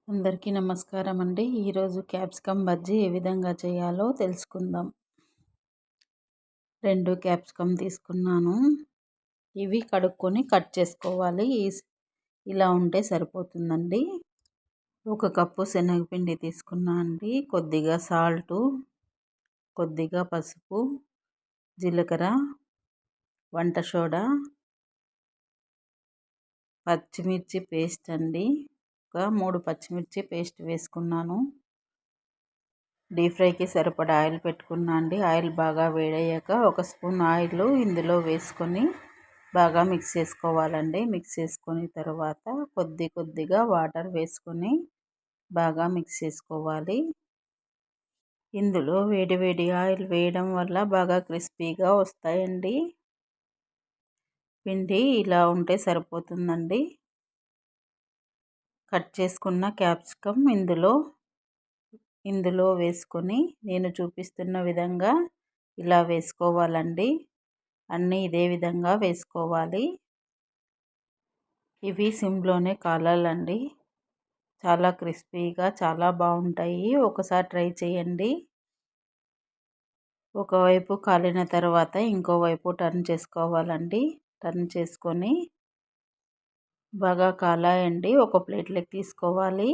అందరికీ నమస్కారం అండి. ఈరోజు క్యాప్సికమ్ బజ్జీ ఏ విధంగా చేయాలో తెలుసుకుందాం. 2 క్యాప్సికమ్ తీసుకున్నాను. ఇవి కడుక్కొని కట్ చేసుకోవాలి. ఇలా ఉంటే సరిపోతుందండి. 1 కప్పు శనగపిండి తీసుకున్నా అండి. కొద్దిగా సాల్టు, కొద్దిగా పసుపు, జీలకర్ర, వంట సోడా, పచ్చిమిర్చి పేస్ట్ అండి. ఒక 3 పచ్చిమిర్చి పేస్ట్ వేసుకున్నాను. డీప్ ఫ్రైకి సరిపడా ఆయిల్ పెట్టుకున్నా అండి. ఆయిల్ బాగా వేడయ్యాక 1 స్పూన్ ఆయిల్ ఇందులో వేసుకొని బాగా మిక్స్ చేసుకోవాలండి. మిక్స్ చేసుకొని తర్వాత కొద్దిగా వాటర్ వేసుకొని బాగా మిక్స్ చేసుకోవాలి. ఇందులో వేడి ఆయిల్ వేయడం వల్ల బాగా క్రిస్పీగా వస్తాయండి. పిండి ఇలా ఉంటే సరిపోతుందండి. కట్ చేసుకున్న క్యాప్సికమ్ ఇందులో వేసుకొని నేను చూపిస్తున్న విధంగా ఇలా వేసుకోవాలండి. అన్నీ ఇదే విధంగా వేసుకోవాలి. ఇవి సిమ్లోనే కాలాలండి. చాలా క్రిస్పీగా చాలా బాగుంటాయి. ఒకసారి ట్రై చేయండి. ఒకవైపు కాలిన తర్వాత ఇంకోవైపు టర్న్ చేసుకోవాలండి. టర్న్ చేసుకొని బాగా కాలాయండి. ఒక ప్లేట్లోకి తీసుకోవాలి.